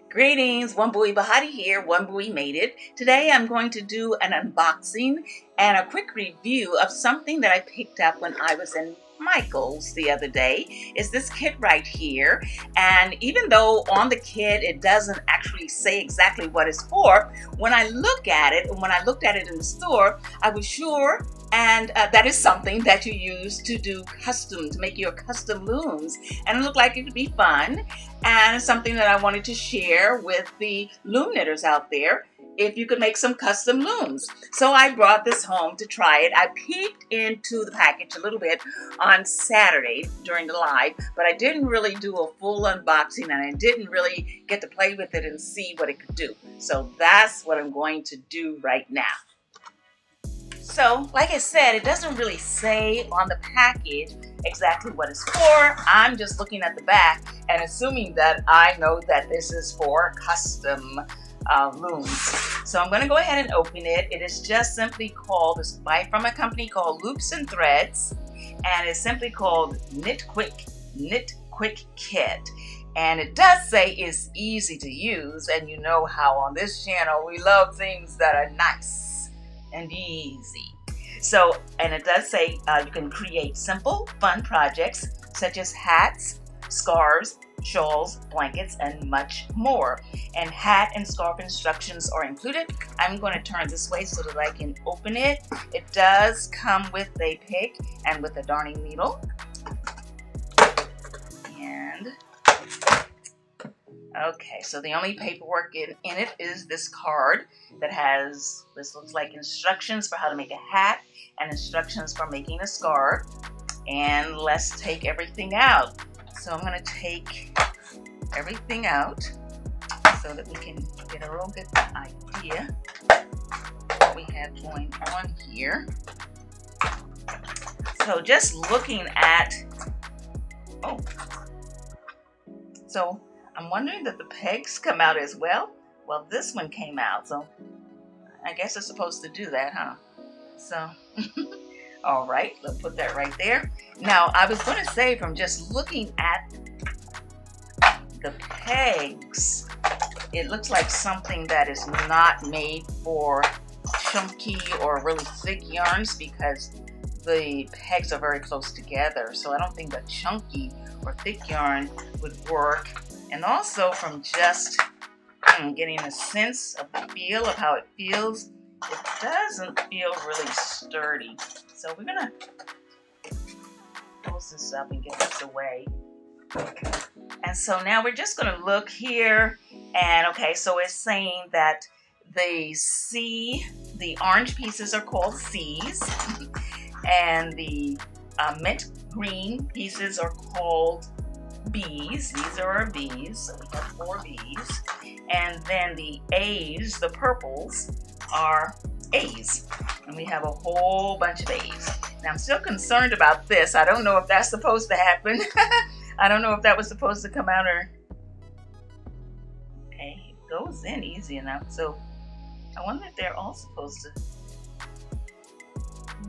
Greetings, Wambui Bahati here. Wambui made it. Today I'm going to do an unboxing and a quick review of something that I picked up when I was in Michael's the other day. It's this kit right here, and even though on the kit it doesn't actually say exactly what it's for, when I look at it and when I looked at it in the store, I was sure and that is something that you use to do custom, to make your custom looms, and it looked like it could be fun and something that I wanted to share with the loom knitters out there if you could make some custom looms. So I brought this home to try it. I peeked into the package a little bit on Saturday during the live, but I didn't really do a full unboxing and I didn't really get to play with it and see what it could do. So that's what I'm going to do right now. So, like I said, it doesn't really say on the package exactly what it's for. I'm just looking at the back and assuming that I know that this is for custom looms. So I'm going to go ahead and open it. It is just simply called, it's from a company called Loops and Threads, and it's simply called Knit Quick Kit. And it does say it's easy to use, and you know how on this channel we love things that are nice and easy. So, and it does say you can create simple, fun projects such as hats, scarves, shawls, blankets, and much more. And hat and scarf instructions are included. I'm going to turn this way so that I can open it. It does come with a pick and with a darning needle. And okay, so the only paperwork in it is this card that has, this looks like instructions for how to make a hat and instructions for making a scarf. And let's take everything out. So I'm going to take everything out so that we can get a real good idea what we have going on here. So just looking at, so I'm wondering that the pegs come out as well. Well, this one came out, so I guess it's supposed to do that, huh? So, all right, let's put that right there. Now, I was going to say, from just looking at the pegs, it looks like something that is not made for chunky or really thick yarns because the pegs are very close together. So I don't think that chunky or thick yarn would work. And also from just getting a sense of the feel of how it feels, it doesn't feel really sturdy. So we're gonna close this up and get this away. And so now we're just gonna look here, and okay, so it's saying that the orange pieces are called C's, and the mint green pieces are called B's. These are our B's, so we have 4 B's. And then the A's, the purples, are A's. And we have a whole bunch of A's. Now I'm still concerned about this. I don't know if that's supposed to happen. I don't know if that was supposed to come out or... Okay, it goes in easy enough. So I wonder if they're all supposed to...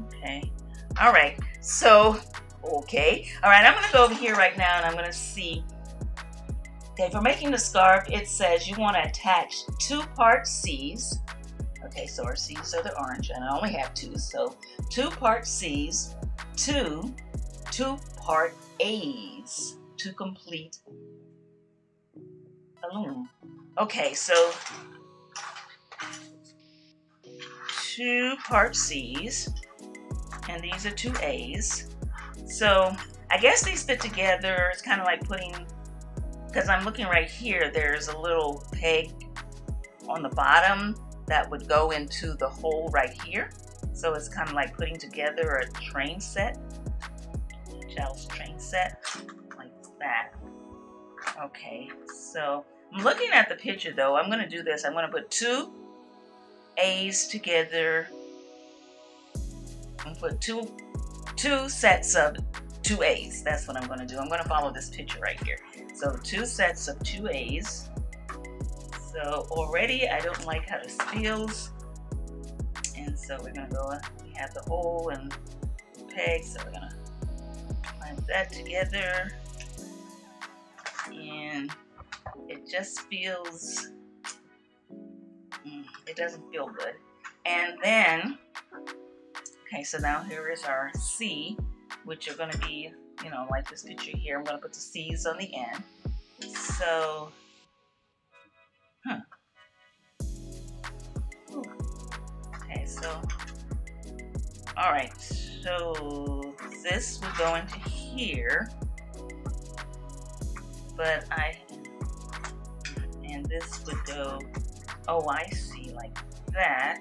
Okay. All right. So... Okay, all right, I'm going to go over here right now and I'm going to see. Okay, for making the scarf, it says you want to attach 2-part C's. Okay, so our C's are the orange, and I only have 2, so 2-part C's, 2-part A's to complete a loom. Okay, so 2-part C's, and these are 2 A's. So I guess these fit together. It's kind of like putting, because I'm looking right here, there's a little peg on the bottom that would go into the hole right here. So it's kind of like putting together a train set, child's train set, like that. Okay, so I'm looking at the picture though. I'm going to do this. I'm going to put 2 A's together. I'm going to put two sets of 2 A's. That's what I'm going to do. I'm going to follow this picture right here. So 2 sets of 2 A's. So already I don't like how this feels. And so we're going to go, we have the hole and the peg. So we're going to clamp that together. And It just feels, it doesn't feel good. And then, okay, so now here is our C, which are going to be, you know, like this picture here. I'm going to put the C's on the end. So, okay, so, all right, so this will go into here, but and this would go, oh, I see, like that,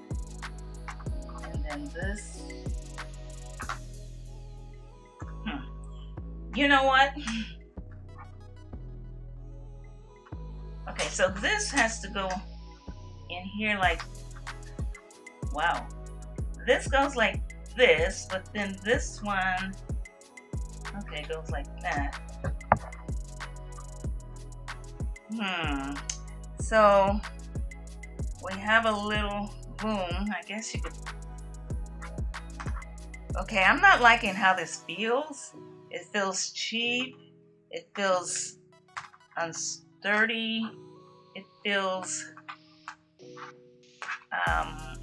and then this, you know what? Okay, so this has to go in here like, wow. This goes like this, but then this one, okay, goes like that. So we have a little loom. I guess you could. Okay, I'm not liking how this feels. It feels cheap. It feels unsturdy. It feels.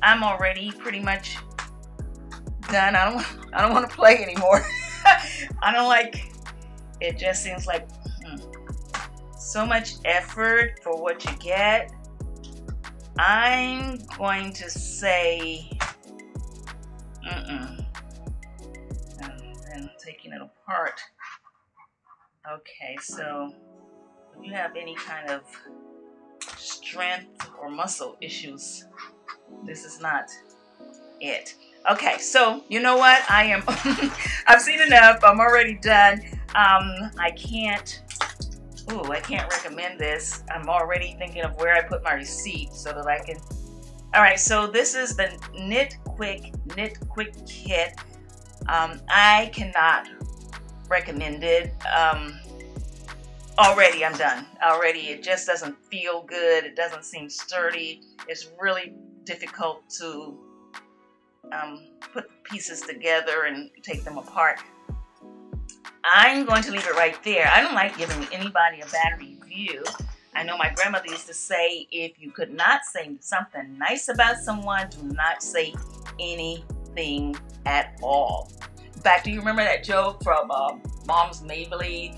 I'm already pretty much done. I don't want to play anymore. I don't like. It just seems like so much effort for what you get. I'm going to say, and taking it apart. Okay, so if you have any kind of strength or muscle issues, this is not it. Okay, so you know what? I am, I've seen enough. I'm already done. I can't recommend this. I'm already thinking of where I put my receipt so that I can. All right, so this is the Knit Quick kit. I cannot recommend it. Already I'm done. Already it just doesn't feel good. It doesn't seem sturdy. It's really difficult to put pieces together and take them apart. I'm going to leave it right there. I don't like giving anybody a bad review. I know my grandmother used to say, if you could not say something nice about someone, do not say anything at all. In fact, do you remember that joke from Mom's Mabley?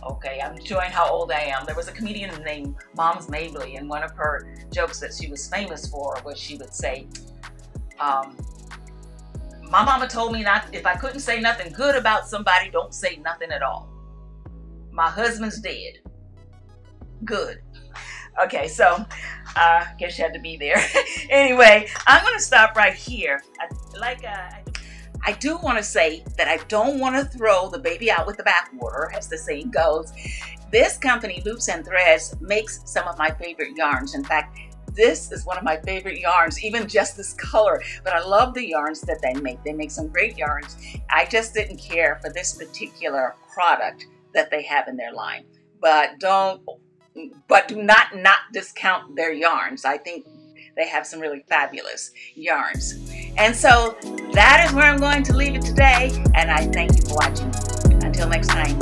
Okay, I'm showing how old I am. There was a comedian named Mom's Mabley, and one of her jokes that she was famous for was she would say, my mama told me not, if I couldn't say nothing good about somebody, don't say nothing at all. My husband's dead. Good. Okay, so guess you had to be there. Anyway, I'm going to stop right here. I do want to say that I don't want to throw the baby out with the bathwater, as the saying goes. This company, Loops and Threads, makes some of my favorite yarns. In fact, this is one of my favorite yarns, even just this color. But I love the yarns that they make. They make some great yarns. I just didn't care for this particular product that they have in their line. But do not discount their yarns. I think they have some really fabulous yarns. And so that is where I'm going to leave it today. And I thank you for watching. Until next time.